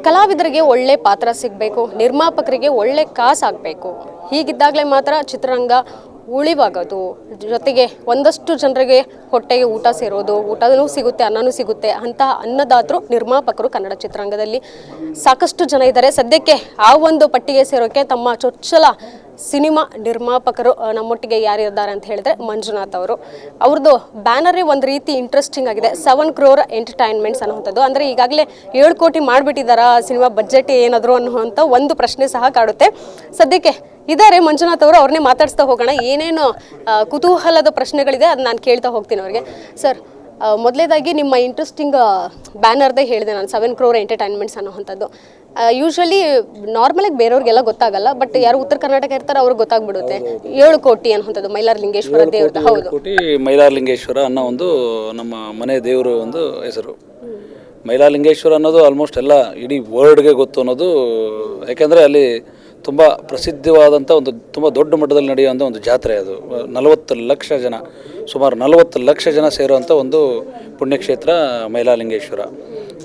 ಕಲಾವಿದರಿಗೆ ಒಳ್ಳೆ ಪಾತ್ರ ಸಿಗಬೇಕು, ನಿರ್ಮಾಪಕರಿಗೆ ಒಳ್ಳೆ ಕಾಸಾಗಬೇಕು. ಹೀಗಿದ್ದಾಗಲೇ ಮಾತ್ರ ಚಿತ್ರರಂಗ ಉಳಿವಾಗೋದು. ಜೊತೆಗೆ ಒಂದಷ್ಟು ಜನರಿಗೆ ಹೊಟ್ಟೆಗೆ ಊಟ ಸೇರೋದು, ಊಟನೂ ಸಿಗುತ್ತೆ, ಅನ್ನನೂ ಸಿಗುತ್ತೆ. ಅಂತಹ ಅನ್ನದಾತರು ನಿರ್ಮಾಪಕರು ಕನ್ನಡ ಚಿತ್ರರಂಗದಲ್ಲಿ ಸಾಕಷ್ಟು ಜನ ಇದ್ದಾರೆ. ಸದ್ಯಕ್ಕೆ ಆ ಒಂದು ಪಟ್ಟಿಗೆ ಸೇರೋಕ್ಕೆ ತಮ್ಮ ಚೊಚ್ಚಲ ಸಿನಿಮಾ ನಿರ್ಮಾಪಕರು ನಮ್ಮೊಟ್ಟಿಗೆ ಯಾರಿದ್ದಾರೆ ಅಂತ ಹೇಳಿದ್ರೆ ಮಂಜುನಾಥ್ ಅವರು. ಅವ್ರದ್ದು ಬ್ಯಾನರೇ ಒಂದು ರೀತಿ ಇಂಟ್ರೆಸ್ಟಿಂಗ್ ಆಗಿದೆ, 7 crore ಎಂಟರ್ಟೈನ್ಮೆಂಟ್ಸ್ ಅನ್ನುವಂಥದ್ದು. ಅಂದರೆ ಈಗಾಗಲೇ 7 ಕೋಟಿ ಮಾಡಿಬಿಟ್ಟಿದ್ದಾರಾ, ಸಿನಿಮಾ ಬಜೆಟ್ ಏನಾದರೂ ಅನ್ನುವಂಥ ಒಂದು ಪ್ರಶ್ನೆ ಸಹ ಕಾಡುತ್ತೆ. ಸದ್ಯಕ್ಕೆ ಇದ್ದಾರೆ ಮಂಜುನಾಥ್ ಅವರು, ಅವ್ರನ್ನೇ ಮಾತಾಡಿಸ್ತಾ ಹೋಗೋಣ. ಏನೇನು ಕುತೂಹಲದ ಪ್ರಶ್ನೆಗಳಿದೆ ಅದು ನಾನು ಕೇಳ್ತಾ ಹೋಗ್ತೀನಿ ಅವ್ರಿಗೆ. ಸರ್, ಮೊದಲೇದಾಗಿ ನಿಮ್ಮ ಇಂಟ್ರೆಸ್ಟಿಂಗ್ ಬ್ಯಾನರ್ದೇ ಹೇಳಿದೆ ನಾನು, 7 crore ಎಂಟರ್ಟೈನ್ಮೆಂಟ್ಸ್ ಅನ್ನೋವಂಥದ್ದು. ಯೂಶ್ವಲಿ ನಾರ್ಮಲಾಗಿ ಬೇರೆಯವ್ರಿಗೆಲ್ಲ ಗೊತ್ತಾಗಲ್ಲ, ಬಟ್ ಯಾರು ಉತ್ತರ ಕರ್ನಾಟಕ ಇರ್ತಾರೆ ಅವ್ರಿಗೆ ಗೊತ್ತಾಗ್ಬಿಡುತ್ತೆ. 7 ಕೋಟಿ ಅನ್ನುವಂಥದ್ದು ಮೈಲಾರ ಲಿಂಗೇಶ್ವರ ದೇವ್ರದ್ದು. ಹೌದು, ಕೋಟಿ ಮೈಲಾರ ಲಿಂಗೇಶ್ವರ ಅನ್ನೋ ಒಂದು ನಮ್ಮ ಮನೆ ದೇವರು ಒಂದು ಹೆಸರು. ಮೈಲಾರ ಲಿಂಗೇಶ್ವರ ಅನ್ನೋದು ಆಲ್ಮೋಸ್ಟ್ ಎಲ್ಲ ಇಡೀ ವರ್ಲ್ಡ್ಗೆ ಗೊತ್ತು ಅನ್ನೋದು. ಯಾಕೆಂದರೆ ಅಲ್ಲಿ ತುಂಬ ಪ್ರಸಿದ್ಧವಾದಂಥ ಒಂದು ತುಂಬ ದೊಡ್ಡ ಮಟ್ಟದಲ್ಲಿ ನಡೆಯುವಂಥ ಒಂದು ಜಾತ್ರೆ ಅದು. 40 ಲಕ್ಷ ಜನ, ಸುಮಾರು 40 ಲಕ್ಷ ಜನ ಸೇರುವಂಥ ಒಂದು ಪುಣ್ಯಕ್ಷೇತ್ರ ಮೈಲಾರಲಿಂಗೇಶ್ವರ.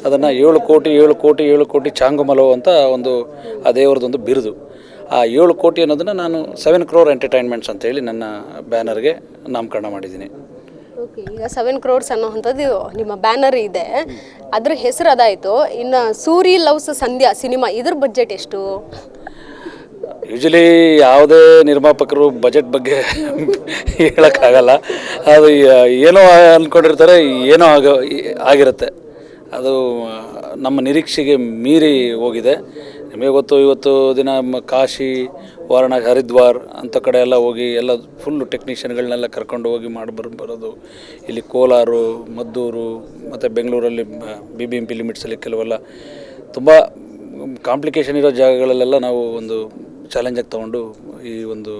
ಅದನ್ನು 7 ಕೋಟಿ ಚಾಂಗುಮಲೋ ಅಂತ ಒಂದು ಆ ದೇವರದೊಂದು ಬಿರುದು. ಆ 7 ಕೋಟಿ ಅನ್ನೋದನ್ನು ನಾನು 7 crore ಎಂಟರ್ಟೈನ್ಮೆಂಟ್ಸ್ ಅಂತೇಳಿ ನನ್ನ ಬ್ಯಾನರ್ಗೆ ನಾಮಕರಣ ಮಾಡಿದ್ದೀನಿ. ಓಕೆ, ಈಗ 7 crores ಅನ್ನೋವಂಥದ್ದು ನಿಮ್ಮ ಬ್ಯಾನರ್ ಇದೆ, ಅದ್ರ ಹೆಸರು ಅದಾಯಿತು. ಇನ್ನು ಸೂರಿ ಲವ್ಸ್ ಸಂಧ್ಯಾ ಸಿನಿಮಾ, ಇದ್ರ ಬಜೆಟ್ ಎಷ್ಟು? ಯೂಶಲಿ ಯಾವುದೇ ನಿರ್ಮಾಪಕರು ಬಜೆಟ್ ಬಗ್ಗೆ ಹೇಳೋಕ್ಕಾಗಲ್ಲ. ಅದು ಏನೋ ಅಂದ್ಕೊಂಡಿರ್ತಾರೆ, ಏನೋ ಆಗಿರುತ್ತೆ. ಅದು ನಮ್ಮ ನಿರೀಕ್ಷೆಗೆ ಮೀರಿ ಹೋಗಿದೆ. ನಿಮಗೆ ಗೊತ್ತು, ಇವತ್ತು ದಿನ ಕಾಶಿ, ವಾರಣಾಸಿ, ಹರಿದ್ವಾರ್ ಅಂಥ ಕಡೆ ಎಲ್ಲ ಹೋಗಿ ಎಲ್ಲ ಫುಲ್ಲು ಟೆಕ್ನಿಷಿಯನ್ಗಳನ್ನೆಲ್ಲ ಕರ್ಕೊಂಡು ಹೋಗಿ ಬರೋದು. ಇಲ್ಲಿ ಕೋಲಾರ, ಮದ್ದೂರು ಮತ್ತು ಬೆಂಗಳೂರಲ್ಲಿ BBMP ಲಿಮಿಟ್ಸಲ್ಲಿ ಕೆಲವೆಲ್ಲ ತುಂಬ ಕಾಂಪ್ಲಿಕೇಶನ್ ಇರೋ ಜಾಗಗಳಲ್ಲೆಲ್ಲ ನಾವು ಒಂದು ಚಾಲೆಂಜಾಗಿ ತೊಗೊಂಡು ಈ ಒಂದು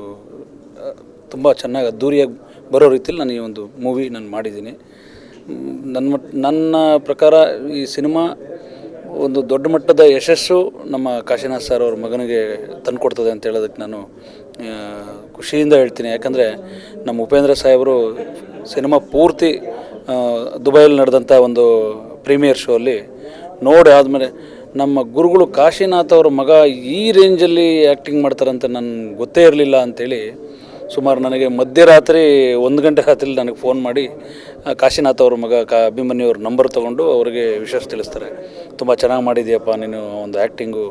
ತುಂಬ ಚೆನ್ನಾಗಿ ಅದ್ದೂರಿಯಾಗಿ ಬರೋ ರೀತಿಯಲ್ಲಿ ನಾನು ಈ ಒಂದು ಮೂವಿ ನಾನು ಮಾಡಿದ್ದೀನಿ. ನನ್ನ ಪ್ರಕಾರ ಈ ಸಿನಿಮಾ ಒಂದು ದೊಡ್ಡ ಮಟ್ಟದ ಯಶಸ್ಸು ನಮ್ಮ ಕಾಶಿನಾಥ್ ಸರ್ ಅವ್ರ ಮಗನಿಗೆ ತಂದುಕೊಡ್ತದೆ ಅಂತ ಹೇಳೋದಕ್ಕೆ ನಾನು ಖುಷಿಯಿಂದ ಹೇಳ್ತೀನಿ. ಯಾಕಂದರೆ ನಮ್ಮ ಉಪೇಂದ್ರ ಸಾಹೇಬರು ಸಿನಿಮಾ ಪೂರ್ತಿ ದುಬೈಯಲ್ಲಿ ನಡೆದಂಥ ಒಂದು ಪ್ರೀಮಿಯರ್ ಶೋ ಅಲ್ಲಿ ನೋಡಿ ಆದಮೇಲೆ ನಮ್ಮ ಗುರುಗಳು ಕಾಶಿನಾಥ್ ಅವ್ರ ಮಗ ಈ ರೇಂಜಲ್ಲಿ ಆ್ಯಕ್ಟಿಂಗ್ ಮಾಡ್ತಾರಂತ ನನಗೆ ಗೊತ್ತೇ ಇರಲಿಲ್ಲ ಅಂಥೇಳಿ ಸುಮಾರು ನನಗೆ ಮಧ್ಯರಾತ್ರಿ 1 ಗಂಟೆ ರಾತ್ರಿ ನನಗೆ ಫೋನ್ ಮಾಡಿ ಕಾಶಿನಾಥ್ ಅವ್ರ ಮಗ ಅಭಿಮನ್ಯು ಅವ್ರ ನಂಬರ್ ತೊಗೊಂಡು ಅವರಿಗೆ ವಿಷಯ ತಿಳಿಸ್ತಾರೆ. ತುಂಬ ಚೆನ್ನಾಗಿ ಮಾಡಿದೆಯಪ್ಪ ನೀನು ಒಂದು ಆ್ಯಕ್ಟಿಂಗು.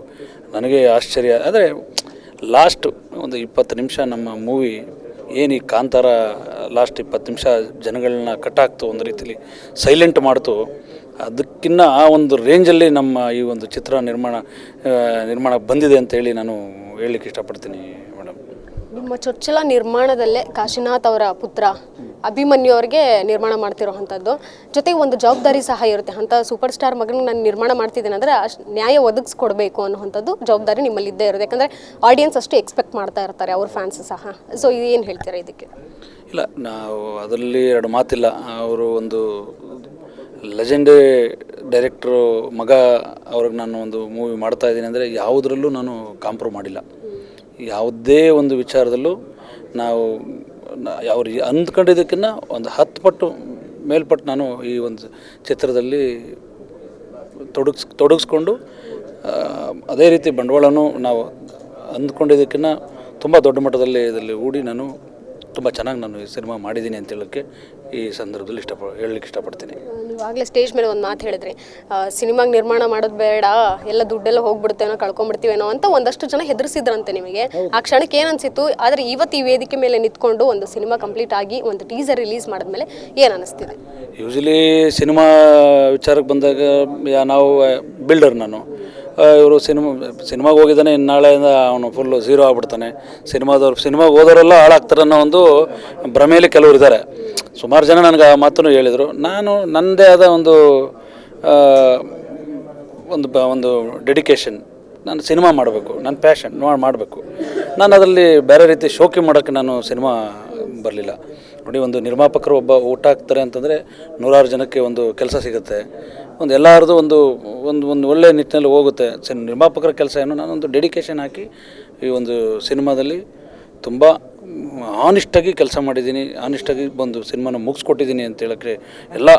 ನನಗೆ ಆಶ್ಚರ್ಯ. ಆದರೆ ಲಾಸ್ಟ್ ಒಂದು 20 ನಿಮಿಷ ನಮ್ಮ ಮೂವಿ ಏನು ಈ ಕಾಂತಾರ ಲಾಸ್ಟ್ 20 ನಿಮಿಷ ಜನಗಳನ್ನ ಕಟ್ಟಾಕ್ತು, ಒಂದು ರೀತಿಲಿ ಸೈಲೆಂಟ್ ಮಾಡ್ತು. ಅದಕ್ಕಿಂತ ಆ ಒಂದು ರೇಂಜಲ್ಲಿ ನಮ್ಮ ಈ ಒಂದು ಚಿತ್ರ ನಿರ್ಮಾಣ ಬಂದಿದೆ ಅಂತೇಳಿ ನಾನು ಹೇಳಲಿಕ್ಕೆ ಇಷ್ಟಪಡ್ತೀನಿ ಮೇಡಮ್. ನಿಮ್ಮ ಚೊಚ್ಚಲ ನಿರ್ಮಾಣದಲ್ಲೇ ಕಾಶಿನಾಥ್ ಅವರ ಪುತ್ರ ಅಭಿಮನ್ಯು ಅವ್ರಿಗೆ ನಿರ್ಮಾಣ ಮಾಡ್ತಿರೋವಂಥದ್ದು, ಜೊತೆಗೆ ಒಂದು ಜವಾಬ್ದಾರಿ ಸಹ ಇರುತ್ತೆ. ಅಂಥ ಸೂಪರ್ ಸ್ಟಾರ್ ಮಗನಿಗೆ ನಾನು ನಿರ್ಮಾಣ ಮಾಡ್ತಿದ್ದೇನೆ ಅಂದರೆ ಅಷ್ಟು ನ್ಯಾಯ ಒದಗಿಸ್ಕೊಡ್ಬೇಕು ಅನ್ನೋವಂಥದ್ದು ಜವಾಬ್ದಾರಿ ನಿಮ್ಮಲ್ಲಿ ಇದ್ದೇ ಇರುತ್ತೆ. ಯಾಕಂದರೆ ಆಡಿಯನ್ಸ್ ಅಷ್ಟು ಎಕ್ಸ್ಪೆಕ್ಟ್ ಮಾಡ್ತಾ ಇರ್ತಾರೆ, ಅವ್ರ ಫ್ಯಾನ್ಸ್ ಸಹ. ಸೊ ಇದು ಏನು ಹೇಳ್ತೀರಾ ಇದಕ್ಕೆ? ಇಲ್ಲ, ನಾವು ಅದರಲ್ಲಿ 2 ಮಾತಿಲ್ಲ. ಅವರು ಒಂದು ಲೆಜೆಂಡೇ ಡೈರೆಕ್ಟ್ರು ಮಗ, ಅವ್ರಿಗೆ ನಾನು ಒಂದು ಮೂವಿ ಮಾಡ್ತಾಯಿದ್ದೀನಿ ಅಂದರೆ ಯಾವುದರಲ್ಲೂ ನಾನು ಕಾಂಪ್ರಮೈಸ್ ಮಾಡಿಲ್ಲ. ಯಾವುದೇ ಒಂದು ವಿಚಾರದಲ್ಲೂ ನಾವು ಅವ್ರು ಅಂದ್ಕೊಂಡಿದ್ದಕ್ಕಿಂತ ಒಂದು 10 ಪಟ್ಟು ಮೇಲ್ಪಟ್ಟು ನಾನು ಈ ಒಂದು ಚಿತ್ರದಲ್ಲಿ ತೊಡಗಿಸ್ಕೊಂಡು ಅದೇ ರೀತಿ ಬಂಡವಾಳನೂ ನಾವು ಅಂದ್ಕೊಂಡಿದ್ದಕ್ಕಿಂತ ತುಂಬ ದೊಡ್ಡ ಮಟ್ಟದಲ್ಲಿ ಇದರಲ್ಲಿ ಹೂಡಿ ನಾನು ತುಂಬ ಚೆನ್ನಾಗಿ ನಾನು ಈ ಸಿನಿಮಾ ಮಾಡಿದ್ದೀನಿ ಅಂತ ಹೇಳೋಕ್ಕೆ ಈ ಸಂದರ್ಭದಲ್ಲಿ ಹೇಳಲಿಕ್ಕೆ ಇಷ್ಟಪಡ್ತೀನಿ. ನೀವಾಗಲೇ ಸ್ಟೇಜ್ ಮೇಲೆ ಒಂದು ಮಾತು ಹೇಳಿದ್ರಿ, ಸಿನಿಮಾಗೆ ನಿರ್ಮಾಣ ಮಾಡೋದು ಬೇಡ, ಎಲ್ಲ ದುಡ್ಡೆಲ್ಲ ಹೋಗ್ಬಿಡ್ತೇನೋ, ಕಳ್ಕೊಂಡ್ಬಿಡ್ತೀವೇನೋ ಅಂತ ಒಂದಷ್ಟು ಜನ ಹೆದರ್ಸಿದ್ರಂತೆ ನಿಮಗೆ. ಆ ಕ್ಷಣಕ್ಕೆ ಏನು ಅನಿಸಿತ್ತು? ಆದರೆ ಇವತ್ತು ಈ ವೇದಿಕೆ ಮೇಲೆ ನಿಂತ್ಕೊಂಡು ಒಂದು ಸಿನಿಮಾ ಕಂಪ್ಲೀಟ್ ಆಗಿ ಒಂದು ಟೀಸರ್ ರಿಲೀಸ್ ಮಾಡಿದ್ಮೇಲೆ ಏನು ಅನ್ನಿಸ್ತಿದೆ? ಯೂಶಲಿ ಸಿನಿಮಾ ವಿಚಾರಕ್ಕೆ ಬಂದಾಗ ನಾವು ಬಿಲ್ಡರ್, ನಾನು ಇವರು ಸಿನಿಮಾಗೆ ಹೋಗಿದ್ದಾನೆ, ನಾಳೆಯಿಂದ ಅವನು ಫುಲ್ಲು ಝೀರೋ ಆಗ್ಬಿಡ್ತಾನೆ, ಸಿನಿಮಾಗೆ ಹೋದವರೆಲ್ಲ ಹಾಳಾಗ್ತಾರೆ ಅನ್ನೋ ಒಂದು ಭ್ರಮೆಯಲ್ಲಿ ಕೆಲವರು ಇದ್ದಾರೆ. ಸುಮಾರು ಜನ ನನಗೆ ಆ ಮಾತನ್ನು ಹೇಳಿದರು. ನಾನು ನನ್ನದೇ ಆದ ಒಂದು ಡೆಡಿಕೇಶನ್, ನಾನು ಸಿನಿಮಾ ಮಾಡಬೇಕು, ನನ್ನ ಪ್ಯಾಷನ್ ಮಾಡಬೇಕು. ನಾನು ಅದರಲ್ಲಿ ಬೇರೆ ರೀತಿ ಶೋಕಿ ಮಾಡೋಕ್ಕೆ ನಾನು ಸಿನಿಮಾ ಬರಲಿಲ್ಲ. ನೋಡಿ, ಒಂದು ನಿರ್ಮಾಪಕರು ಒಬ್ಬ ಊಟ ಹಾಕ್ತಾರೆ ಅಂತಂದರೆ 100 ಜನಕ್ಕೆ ಒಂದು ಕೆಲಸ ಸಿಗುತ್ತೆ, ಒಂದು ಎಲ್ಲರದು ಒಂದು ಒಳ್ಳೆ ನಿಟ್ಟಿನಲ್ಲಿ ಹೋಗುತ್ತೆ. ನಿರ್ಮಾಪಕರ ಕೆಲಸ ಏನು, ನಾನೊಂದು ಡೆಡಿಕೇಶನ್ ಹಾಕಿ ಈ ಒಂದು ಸಿನಿಮಾದಲ್ಲಿ ತುಂಬ ಆನೆಸ್ಟಾಗಿ ಕೆಲಸ ಮಾಡಿದ್ದೀನಿ, ಆನೆಸ್ಟಾಗಿ ಬಂದು ಸಿನಿಮಾನ ಮುಗಿಸ್ಕೊಟ್ಟಿದ್ದೀನಿ ಅಂತ ಹೇಳೋಕ್ಕೆ ಎಲ್ಲ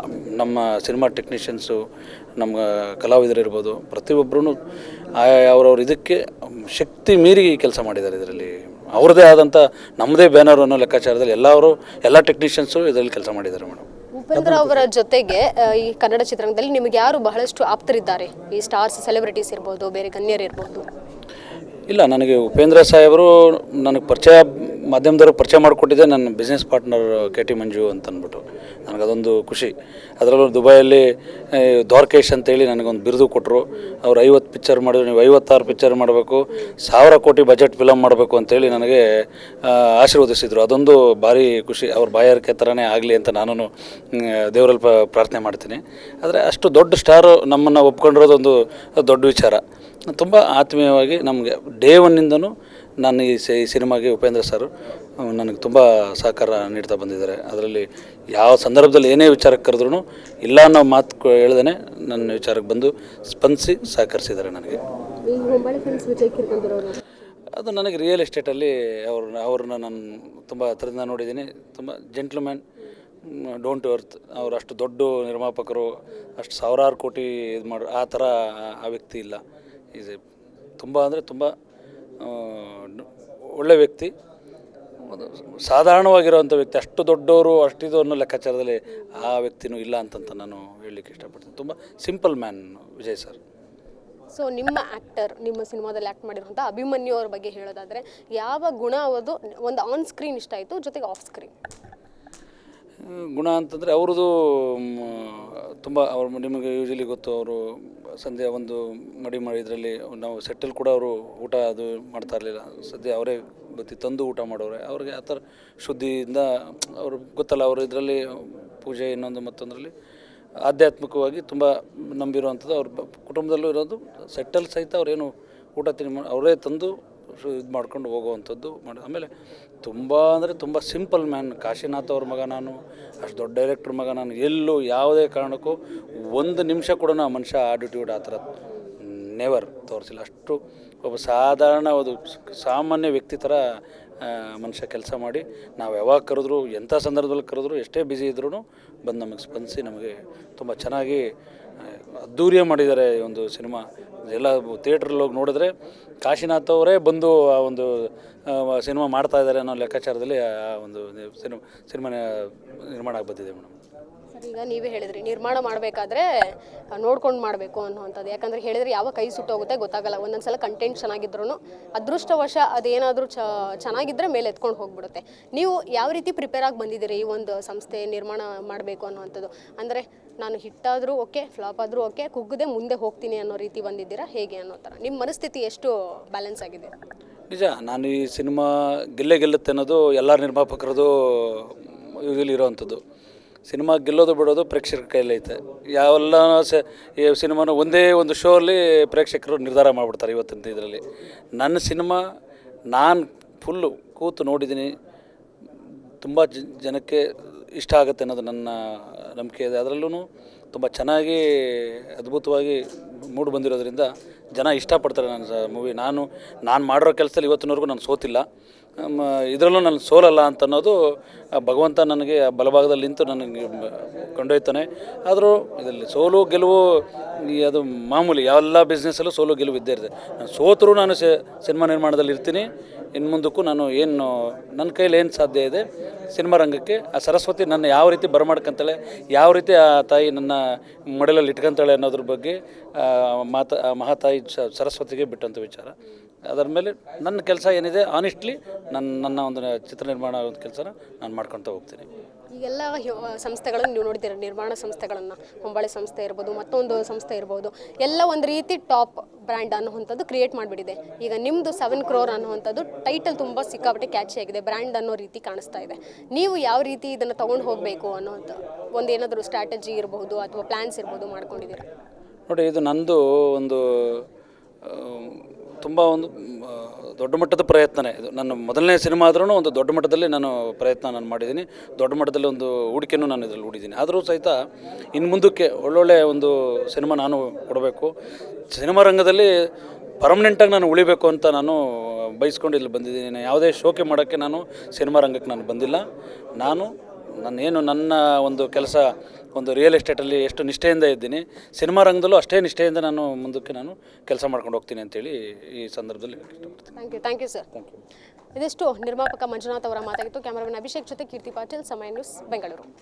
ನಮ್ಮ ಸಿನಿಮಾ ಟೆಕ್ನಿಷಿಯನ್ಸು, ನಮ್ಮ ಕಲಾವಿದರಿರ್ಬೋದು, ಪ್ರತಿಯೊಬ್ಬರೂ ಅವ್ರವ್ರ ಇದಕ್ಕೆ ಶಕ್ತಿ ಮೀರಿ ಕೆಲಸ ಮಾಡಿದ್ದಾರೆ. ಇದರಲ್ಲಿ ಅವ್ರದ್ದೇ ಆದಂಥ ನಮ್ಮದೇ ಬ್ಯಾನರ್ ಅನ್ನೋ ಲೆಕ್ಕಾಚಾರದಲ್ಲಿ ಎಲ್ಲ ಟೆಕ್ನಿಷಿಯನ್ಸು ಇದರಲ್ಲಿ ಕೆಲಸ ಮಾಡಿದ್ದಾರೆ ಮೇಡಮ್. ಉಪೇಂದ್ರ ಅವರ ಜೊತೆಗೆ ಈ ಕನ್ನಡ ಚಿತ್ರರಂಗದಲ್ಲಿ ನಿಮಗೆ ಯಾರು ಬಹಳಷ್ಟು ಆಪ್ತರಿದ್ದಾರೆ? ಈ ಸ್ಟಾರ್ಸ್, ಸೆಲೆಬ್ರಿಟೀಸ್ ಇರ್ಬೋದು, ಬೇರೆ ಗಣ್ಯರು ಇರ್ಬೋದು. ಇಲ್ಲ, ನನಗೆ ಉಪೇಂದ್ರ ಸಾಹೇಬರು ನನಗೆ ಮಾಧ್ಯಮದವರು ಪರಿಚಯ ಮಾಡಿಕೊಟ್ಟಿದ್ದೆ ನನ್ನ ಬಿಸ್ನೆಸ್ ಪಾರ್ಟ್ನರ್ KT ಮಂಜು ಅಂತ ಅಂದ್ಬಿಟ್ಟು. ನನಗದೊಂದು ಖುಷಿ. ಅದರಲ್ಲೂ ದುಬೈಯಲ್ಲಿ ದ್ವಾರಕೇಶ್ ಅಂತೇಳಿ ನನಗೊಂದು ಬಿರುದು ಕೊಟ್ಟರು. ಅವ್ರು 50 ಪಿಕ್ಚರ್ ಮಾಡಿದ್ರು, ನೀವು 56 ಪಿಕ್ಚರ್ ಮಾಡಬೇಕು, 1000 ಕೋಟಿ ಬಜೆಟ್ ಫಿಲಮ್ ಮಾಡಬೇಕು ಅಂತೇಳಿ ನನಗೆ ಆಶೀರ್ವದಿಸಿದರು. ಅದೊಂದು ಭಾರಿ ಖುಷಿ. ಅವ್ರ ಬಾಯಾರಿಕೆ ಥರನೇ ಆಗಲಿ ಅಂತ ನಾನು ದೇವರಲ್ಲಿ ಪ್ರಾರ್ಥನೆ ಮಾಡ್ತೀನಿ. ಆದರೆ ಅಷ್ಟು ದೊಡ್ಡ ಸ್ಟಾರು ನಮ್ಮನ್ನು ಒಪ್ಕೊಂಡಿರೋದೊಂದು ದೊಡ್ಡ ವಿಚಾರ. ತುಂಬ ಆತ್ಮೀಯವಾಗಿ ನಮಗೆ ಡೇ ಒನ್ನಿಂದನೂ ನಾನು ಈ ಸಿನಿಮಾಗೆ ಉಪೇಂದ್ರ ಸರ್ ನನಗೆ ತುಂಬ ಸಹಕಾರ ನೀಡ್ತಾ ಬಂದಿದ್ದಾರೆ. ಅದರಲ್ಲಿ ಯಾವ ಸಂದರ್ಭದಲ್ಲಿ ಏನೇ ವಿಚಾರಕ್ಕೆ ಕರೆದ್ರೂ ಇಲ್ಲ ಅನ್ನೋ ಮಾತು ಹೇಳ್ದೇ ನನ್ನ ವಿಚಾರಕ್ಕೆ ಬಂದು ಸ್ಪಂದಿಸಿ ಸಹಕರಿಸಿದ್ದಾರೆ ನನಗೆ. ಅದು ನನಗೆ ರಿಯಲ್ ಎಸ್ಟೇಟಲ್ಲಿ ಅವ್ರನ್ನ ನಾನು ತುಂಬ ಹತ್ರದಿಂದ ನೋಡಿದ್ದೀನಿ. ತುಂಬ ಜೆಂಟ್ಲ್ಮ್ಯಾನ್, ಡೌನ್ ಟು ಅರ್ತ್. ಅವರು ಅಷ್ಟು ದೊಡ್ಡ ನಿರ್ಮಾಪಕರು, ಅಷ್ಟು ಸಾವಿರಾರು ಕೋಟಿ ಇದು ಮಾಡೋ ಆ ಥರ ಆ ವ್ಯಕ್ತಿ ಇಲ್ಲ. ಈಸ್ ತುಂಬ ಅಂದರೆ ತುಂಬ ಒಳ್ಳೆ ವ್ಯಕ್ತಿ, ಸಾಧಾರಣವಾಗಿರೋವಂಥ ವ್ಯಕ್ತಿ. ಅಷ್ಟು ದೊಡ್ಡವರು ಅಷ್ಟಿದು ಅನ್ನೋ ಲೆಕ್ಕಾಚಾರದಲ್ಲಿ ಆ ವ್ಯಕ್ತಿನೂ ಇಲ್ಲ ಅಂತಂತ ನಾನು ಹೇಳಲಿಕ್ಕೆ ಇಷ್ಟಪಡ್ತೀನಿ. ತುಂಬ simple man Vijay sir. So ನಿಮ್ಮ ಆ್ಯಕ್ಟರ್, ನಿಮ್ಮ ಸಿನಿಮಾದಲ್ಲಿ ಆ್ಯಕ್ಟ್ ಮಾಡಿರುವಂಥ ಅಭಿಮನ್ಯು ಅವ್ರ ಬಗ್ಗೆ ಹೇಳೋದಾದರೆ ಯಾವ ಗುಣ ಅದು ಒಂದು ಆನ್ ಸ್ಕ್ರೀನ್ ಇಷ್ಟ ಆಯಿತು, ಜೊತೆಗೆ ಆಫ್ ಸ್ಕ್ರೀನ್? ಗುಣ ಅಂತಂದರೆ ಅವ್ರದ್ದು ತುಂಬ ನಿಮಗೆ ಯೂಶಲಿ ಗೊತ್ತು, ಅವರು ಸಂಧ್ಯಾ ಒಂದು ಇದರಲ್ಲಿ ನಾವು ಸೆಟ್ಟಲ್ಲಿ ಕೂಡ ಅವರು ಊಟ ಅದು ಮಾಡ್ತಾ ಇರಲಿಲ್ಲ. ಸದ್ಯ ಅವರೇ ತಂದು ಊಟ ಮಾಡೋರೆ. ಅವ್ರಿಗೆ ಆ ಥರ ಶುದ್ಧಿಯಿಂದ ಅವರು ಗೊತ್ತಲ್ಲ, ಅವರು ಇದರಲ್ಲಿ ಪೂಜೆ ಇನ್ನೊಂದು ಮತ್ತೊಂದರಲ್ಲಿ ಆಧ್ಯಾತ್ಮಿಕವಾಗಿ ತುಂಬ ನಂಬಿರುವಂಥದ್ದು. ಅವ್ರ ಕುಟುಂಬದಲ್ಲೂ ಇರೋದು ಸೆಟ್ಟಲ್ಲಿ ಸಹಿತ ಅವರೇನು ಊಟ ಅವರೇ ತಂದು ಇದು ಮಾಡ್ಕೊಂಡು ಹೋಗುವಂಥದ್ದು ಆಮೇಲೆ ತುಂಬ ಅಂದರೆ ತುಂಬ ಸಿಂಪಲ್ ಮ್ಯಾನ್. ಕಾಶಿನಾಥ್ ಅವ್ರ ಮಗ ನಾನು, ಅಷ್ಟು ದೊಡ್ಡ ಡೈರೆಕ್ಟ್ರ್ ಮಗ ನಾನು. ಎಲ್ಲೂ ಯಾವುದೇ ಕಾರಣಕ್ಕೂ ಒಂದು ನಿಮಿಷ ಕೂಡ ಆ ಮನುಷ್ಯ ಆಟಿಟ್ಯೂಡ್ ಆ ಥರ ನೆವರ್ ತೋರಿಸಿಲ್ಲ. ಅಷ್ಟು ಒಬ್ಬ ಸಾಧಾರಣ ಒಂದು ಸಾಮಾನ್ಯ ವ್ಯಕ್ತಿ ಥರ ಮನುಷ್ಯ ಕೆಲಸ ಮಾಡಿ ನಾವು ಯಾವಾಗ ಕರೆದ್ರು, ಎಂಥ ಸಂದರ್ಭದಲ್ಲಿ ಕರೆದ್ರು, ಎಷ್ಟೇ ಬ್ಯುಸಿ ಇದ್ರೂ ಬಂದು ನಮಗೆ ಸ್ಪಂದಿಸಿ ನಮಗೆ ತುಂಬ ಚೆನ್ನಾಗಿ ಅದ್ಧೂರಿಯ ಮಾಡಿದ್ದಾರೆ ಈ ಒಂದು ಸಿನಿಮಾ. ಎಲ್ಲ ಥಿಯೇಟ್ರಲ್ಲಿ ಹೋಗಿ ನೋಡಿದ್ರೆ ಕಾಶಿನಾಥ್ ಅವರೇ ಬಂದು ಆ ಒಂದು ಸಿನಿಮಾ ಮಾಡ್ತಾಯಿದ್ದಾರೆ ಅನ್ನೋ ಲೆಕ್ಕಾಚಾರದಲ್ಲಿ ಆ ಒಂದು ಸಿನಿಮಾ ನಿರ್ಮಾಣ ಆಗಿ ಬಂದಿದೆ ಮೇಡಮ್. ಸರ್, ಈಗ ನೀವೇ ಹೇಳಿದ್ರಿ ನಿರ್ಮಾಣ ಮಾಡಬೇಕಾದ್ರೆ ನೋಡ್ಕೊಂಡು ಮಾಡಬೇಕು ಅನ್ನೋವಂಥದ್ದು. ಯಾಕಂದರೆ ಹೇಳಿದರೆ ಯಾವ ಕೈ ಸುಟ್ಟೋಗುತ್ತೆ ಗೊತ್ತಾಗಲ್ಲ. ಒಂದೊಂದು ಸಲ ಕಂಟೆಂಟ್ ಚೆನ್ನಾಗಿದ್ರೂ ಅದೃಷ್ಟವಶ ಅದೇನಾದರೂ ಚೆನ್ನಾಗಿದ್ದರೆ ಮೇಲೆ ಎತ್ಕೊಂಡು ಹೋಗ್ಬಿಡುತ್ತೆ. ನೀವು ಯಾವ ರೀತಿ ಪ್ರಿಪೇರ್ ಆಗಿ ಬಂದಿದ್ದೀರಿ ಈ ಒಂದು ಸಂಸ್ಥೆ ನಿರ್ಮಾಣ ಮಾಡಬೇಕು ಅನ್ನೋವಂಥದ್ದು? ಅಂದರೆ ನಾನು ಹಿಟ್ಟಾದರೂ ಓಕೆ, ಫ್ಲಾಪ್ ಆದರೂ ಓಕೆ, ಕುಗ್ಗದೆ ಮುಂದೆ ಹೋಗ್ತೀನಿ ಅನ್ನೋ ರೀತಿ ಬಂದಿದ್ದೀರಾ, ಹೇಗೆ ಅನ್ನೋ ಥರ ನಿಮ್ಮ ಮನಸ್ಥಿತಿ ಎಷ್ಟು ಬ್ಯಾಲೆನ್ಸ್ ಆಗಿದೆ? ನಿಜ, ನಾನು ಈ ಸಿನಿಮಾ ಗೆಲ್ಲುತ್ತೆ ಅನ್ನೋದು ಎಲ್ಲ ನಿರ್ಮಾಪಕರದು ಯೂಶಲಿ ಇರೋವಂಥದ್ದು. ಸಿನಿಮಾ ಗೆಲ್ಲೋದು ಬಿಡೋದು ಪ್ರೇಕ್ಷಕರ ಕೈಲೈತೆ. ಯಾವೆಲ್ಲ ಈ ಸಿನಿಮಾನ ಒಂದೇ ಒಂದು ಶೋ ಅಲ್ಲಿ ಪ್ರೇಕ್ಷಕರು ನಿರ್ಧಾರ ಮಾಡಿಬಿಡ್ತಾರೆ ಇವತ್ತಿನ ಇದರಲ್ಲಿ. ನನ್ನ ಸಿನಿಮಾ ನಾನು ಫುಲ್ಲು ಕೂತು ನೋಡಿದ್ದೀನಿ, ತುಂಬ ಜನಕ್ಕೆ ಇಷ್ಟ ಆಗುತ್ತೆ ಅನ್ನೋದು ನನ್ನ ನಂಬಿಕೆ ಇದೆ. ಅದರಲ್ಲೂ ತುಂಬ ಚೆನ್ನಾಗಿ ಅದ್ಭುತವಾಗಿ ಮೂಡಿ ಬಂದಿರೋದ್ರಿಂದ ಜನ ಇಷ್ಟಪಡ್ತಾರೆ ನನ್ನ ಮೂವಿ. ನಾನು ಮಾಡಿರೋ ಕೆಲಸದಲ್ಲಿ ಇವತ್ತಿನವರೆಗೂ ನಾನು ಸೋತಿಲ್ಲ, ಇದರಲ್ಲೂ ನಾನು ಸೋಲಲ್ಲ ಅಂತ ಅನ್ನೋದು ಭಗವಂತ ನನಗೆ ಬಲಭಾಗದಲ್ಲಿ ನಿಂತು ನನಗೆ ಕೊಂಡೊಯ್ತಾನೆ. ಆದರೂ ಇದರಲ್ಲಿ ಸೋಲು ಗೆಲುವು ಅದು ಮಾಮೂಲಿ, ಎಲ್ಲ ಬಿಸ್ನೆಸ್ಸಲ್ಲೂ ಸೋಲು ಗೆಲುವು ಇದ್ದೇ ಇರುತ್ತೆ. ನಾನು ಸೋತರೂ ನಾನು ಸಿನಿಮಾ ನಿರ್ಮಾಣದಲ್ಲಿ ಇರ್ತೀನಿ. ಇನ್ನು ಮುಂದಕ್ಕೂ ನಾನು ಏನು ನನ್ನ ಕೈಲಿ ಏನು ಸಾಧ್ಯ ಇದೆ ಸಿನಿಮಾ ರಂಗಕ್ಕೆ, ಆ ಸರಸ್ವತಿ ನನ್ನ ಯಾವ ರೀತಿ ಬರಮಾಡ್ಕೊಂತಾಳೆ, ಯಾವ ರೀತಿ ಆ ತಾಯಿ ನನ್ನ ಮಡಲಲ್ಲಿ ಇಟ್ಕೊಂತಾಳೆ ಅನ್ನೋದ್ರ ಬಗ್ಗೆ ಮಹಾತಾಯಿ ಸರಸ್ವತಿಗೆ ಬಿಟ್ಟಂಥ ವಿಚಾರ. ಅದರ ಮೇಲೆ ನನ್ನ ಕೆಲಸ ಏನಿದೆ ಆನೆಸ್ಟ್ಲಿ ನನ್ನ ಒಂದು ಚಿತ್ರ ನಿರ್ಮಾಣ ಒಂದು ಕೆಲಸನ ನಾನು ಮಾಡ್ಕೊಳ್ತಾ ಹೋಗ್ತೀನಿ. ಈಗೆಲ್ಲ ಸಂಸ್ಥೆಗಳನ್ನು ನೀವು ನೋಡ್ತೀರ, ನಿರ್ಮಾಣ ಸಂಸ್ಥೆಗಳನ್ನು, ಹೊಂಬಾಳೆ ಸಂಸ್ಥೆ ಇರ್ಬೋದು, ಮತ್ತೊಂದು ಸಂಸ್ಥೆ ಇರ್ಬೋದು, ಎಲ್ಲ ಒಂದು ರೀತಿ ಟಾಪ್ ಬ್ರ್ಯಾಂಡ್ ಅನ್ನುವಂಥದ್ದು ಕ್ರಿಯೇಟ್ ಮಾಡಿಬಿಟ್ಟಿದೆ. ಈಗ ನಿಮ್ಮದು 7 crore ಅನ್ನುವಂಥದ್ದು ಟೈಟಲ್ ತುಂಬ ಸಿಕ್ಕಾಪಟ್ಟೆ ಕ್ಯಾಚಿ ಆಗಿದೆ, ಬ್ರ್ಯಾಂಡ್ ಅನ್ನೋ ರೀತಿ ಕಾಣಿಸ್ತಾ ಇದೆ. ನೀವು ಯಾವ ರೀತಿ ಇದನ್ನು ತೊಗೊಂಡು ಹೋಗಬೇಕು ಅನ್ನೋಂಥ ಒಂದು ಏನಾದರೂ ಸ್ಟ್ರಾಟಜಿ ಇರಬಹುದು ಅಥವಾ ಪ್ಲ್ಯಾನ್ಸ್ ಇರ್ಬೋದು ಮಾಡ್ಕೊಂಡಿದ್ದೀರಾ? ನೋಡಿ, ಇದು ನಂದು ಒಂದು ತುಂಬ ಒಂದು ದೊಡ್ಡ ಮಟ್ಟದ ಪ್ರಯತ್ನನೇ ಇದು. ನನ್ನ ಮೊದಲನೇ ಸಿನಿಮಾ ಆದ್ರೂ ಒಂದು ದೊಡ್ಡ ಮಟ್ಟದಲ್ಲಿ ನಾನು ಮಾಡಿದ್ದೀನಿ. ದೊಡ್ಡ ಮಟ್ಟದಲ್ಲಿ ಒಂದು ಹೂಡಿಕೆನೂ ನಾನು ಇದರಲ್ಲಿ ಹೂಡಿದ್ದೀನಿ. ಆದರೂ ಸಹಿತ ಇನ್ನು ಮುಂದಕ್ಕೆ ಒಳ್ಳೊಳ್ಳೆ ಒಂದು ಸಿನಿಮಾ ನಾನು ಕೊಡಬೇಕು, ಸಿನಿಮಾ ರಂಗದಲ್ಲಿ ಪರ್ಮನೆಂಟಾಗಿ ನಾನು ಉಳಿಬೇಕು ಅಂತ ನಾನು ಬಯಸ್ಕೊಂಡು ಇಲ್ಲಿ ಬಂದಿದ್ದೀನಿ. ಯಾವುದೇ ಶೋಕಿ ಮಾಡೋಕ್ಕೆ ನಾನು ಸಿನಿಮಾ ರಂಗಕ್ಕೆ ನಾನು ಬಂದಿಲ್ಲ. ನಾನೇನು ನನ್ನ ಒಂದು ಕೆಲಸ ಒಂದು ರಿಯಲ್ ಎಸ್ಟೇಟಲ್ಲಿ ಎಷ್ಟು ನಿಷ್ಠೆಯಿಂದ ಇದ್ದೀನಿ, ಸಿನಿಮಾ ರಂಗದಲ್ಲೂ ಅಷ್ಟೇ ನಿಷ್ಠೆಯಿಂದ ನಾನು ಮುಂದಕ್ಕೆ ನಾನು ಕೆಲಸ ಮಾಡ್ಕೊಂಡು ಹೋಗ್ತೀನಿ ಅಂತೇಳಿ ಈ ಸಂದರ್ಭದಲ್ಲಿ ಇಷ್ಟಪಡ್ತೀನಿ. Thank you sir. ಇದಿಷ್ಟು ನಿರ್ಮಾಪಕ ಮಂಜುನಾಥ್ ಅವರ ಮಾತಾಗಿತ್ತು. ಕ್ಯಾಮರಾಮನ್ ಅಭಿಷೇಕ್ ಜೊತೆ ಕೀರ್ತಿ ಪಾಟೀಲ್, ಸಮಯ ನ್ಯೂಸ್, ಬೆಂಗಳೂರು.